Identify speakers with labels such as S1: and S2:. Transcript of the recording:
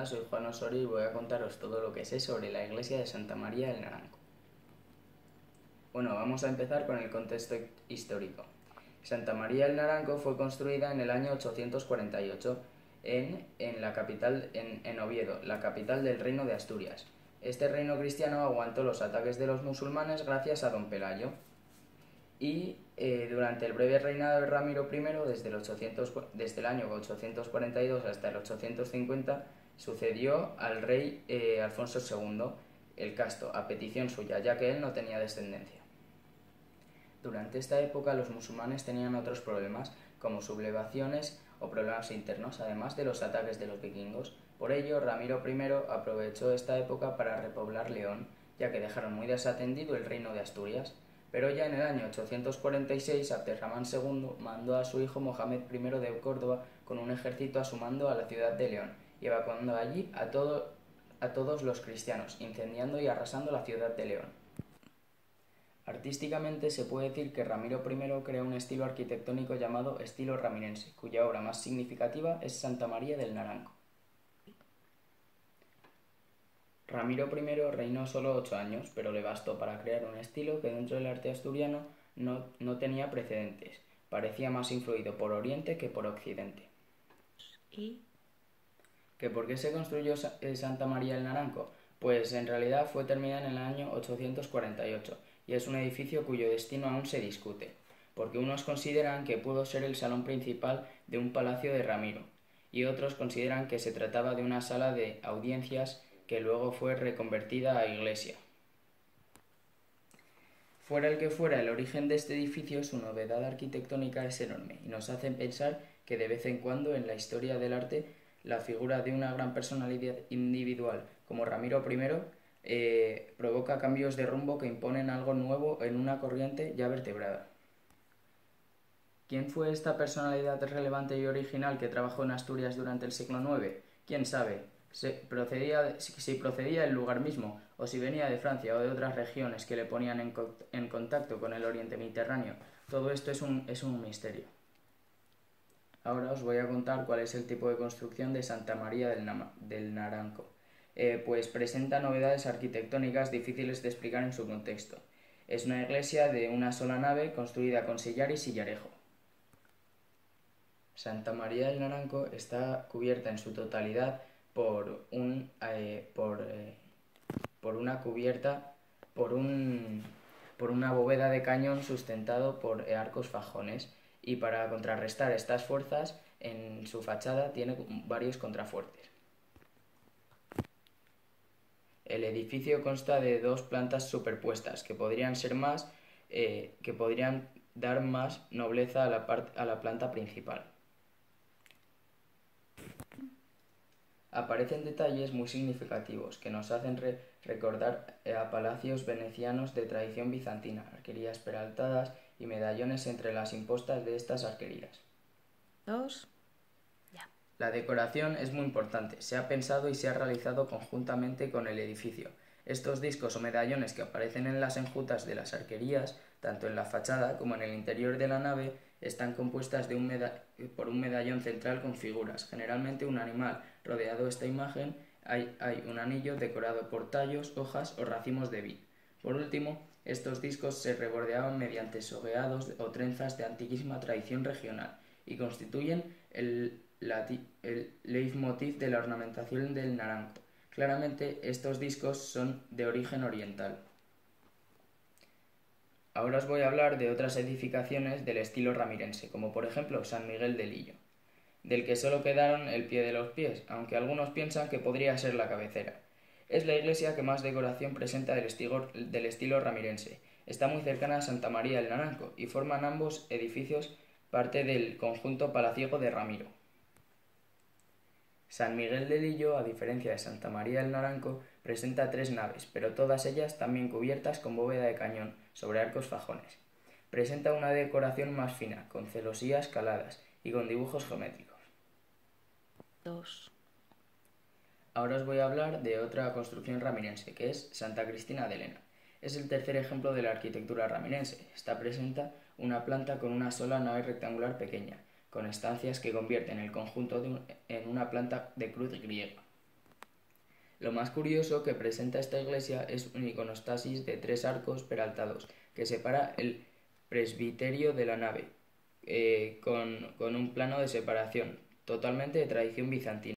S1: Hola, soy Juan Osorio y voy a contaros todo lo que sé sobre la iglesia de Santa María del Naranco. Bueno, vamos a empezar con el contexto histórico. Santa María del Naranco fue construida en el año 848 en la capital, en Oviedo, la capital del reino de Asturias. Este reino cristiano aguantó los ataques de los musulmanes gracias a don Pelayo. Y durante el breve reinado de Ramiro I, desde el año 842 hasta el 850, sucedió al rey Alfonso II el Casto, a petición suya, ya que él no tenía descendencia. Durante esta época los musulmanes tenían otros problemas, como sublevaciones o problemas internos, además de los ataques de los vikingos. Por ello, Ramiro I aprovechó esta época para repoblar León, ya que dejaron muy desatendido el reino de Asturias. Pero ya en el año 846, Abderramán II mandó a su hijo Mohamed I de Córdoba con un ejército a su mando a la ciudad de León, y evacuando allí a todos los cristianos, incendiando y arrasando la ciudad de León. Artísticamente se puede decir que Ramiro I creó un estilo arquitectónico llamado estilo ramirense, cuya obra más significativa es Santa María del Naranco. Ramiro I reinó solo 8 años, pero le bastó para crear un estilo que dentro del arte asturiano no tenía precedentes. Parecía más influido por Oriente que por Occidente.
S2: ¿Y
S1: ¿Que por qué se construyó Santa María del Naranco? Pues en realidad fue terminada en el año 848 y es un edificio cuyo destino aún se discute, porque unos consideran que pudo ser el salón principal de un palacio de Ramiro y otros consideran que se trataba de una sala de audiencias que luego fue reconvertida a iglesia. Fuera el que fuera el origen de este edificio, su novedad arquitectónica es enorme y nos hace pensar que de vez en cuando en la historia del arte la figura de una gran personalidad individual como Ramiro I provoca cambios de rumbo que imponen algo nuevo en una corriente ya vertebrada. ¿Quién fue esta personalidad relevante y original que trabajó en Asturias durante el siglo IX? ¿Quién sabe? Si procedía del lugar mismo, o si venía de Francia o de otras regiones que le ponían en contacto con el Oriente Mediterráneo. Todo esto es un misterio. Ahora os voy a contar cuál es el tipo de construcción de Santa María del Naranco. Pues presenta novedades arquitectónicas difíciles de explicar en su contexto. Es una iglesia de una sola nave construida con sillar y sillarejo. Santa María del Naranco está cubierta en su totalidad por una cubierta, por una bóveda de cañón sustentado por arcos fajones, y para contrarrestar estas fuerzas en su fachada tiene varios contrafuertes. El edificio consta de 2 plantas superpuestas que podrían dar más nobleza a la planta principal. Aparecen detalles muy significativos que nos hacen recordar a palacios venecianos de tradición bizantina, arquerías peraltadas y medallones entre las impostas de estas arquerías.
S2: dos? Ya.
S1: La decoración es muy importante, se ha pensado y se ha realizado conjuntamente con el edificio. Estos discos o medallones que aparecen en las enjutas de las arquerías, tanto en la fachada como en el interior de la nave, están compuestas por un medallón central con figuras, generalmente un animal. Rodeado de esta imagen hay un anillo decorado por tallos, hojas o racimos de vid. Por último, estos discos se rebordeaban mediante sogueados o trenzas de antiquísima tradición regional y constituyen el leitmotiv de la ornamentación del naranco. Claramente, estos discos son de origen oriental. Ahora os voy a hablar de otras edificaciones del estilo ramirense, como por ejemplo San Miguel de Lillo, del que solo quedaron el pie de los pies, aunque algunos piensan que podría ser la cabecera. Es la iglesia que más decoración presenta del estilo ramirense. Está muy cercana a Santa María del Naranco y forman ambos edificios parte del conjunto palaciego de Ramiro. San Miguel de Lillo, a diferencia de Santa María del Naranco, presenta 3 naves, pero todas ellas también cubiertas con bóveda de cañón sobre arcos fajones. Presenta una decoración más fina, con celosías caladas y con dibujos geométricos.
S2: 2.
S1: Ahora os voy a hablar de otra construcción ramirense, que es Santa Cristina de Elena. Es el tercer ejemplo de la arquitectura ramirense. Esta presenta una planta con una sola nave rectangular pequeña, con estancias que convierten el conjunto en una planta de cruz griega. Lo más curioso que presenta esta iglesia es una iconostasis de 3 arcos peraltados que separa el presbiterio de la nave, con un plano de separación, totalmente de tradición bizantina.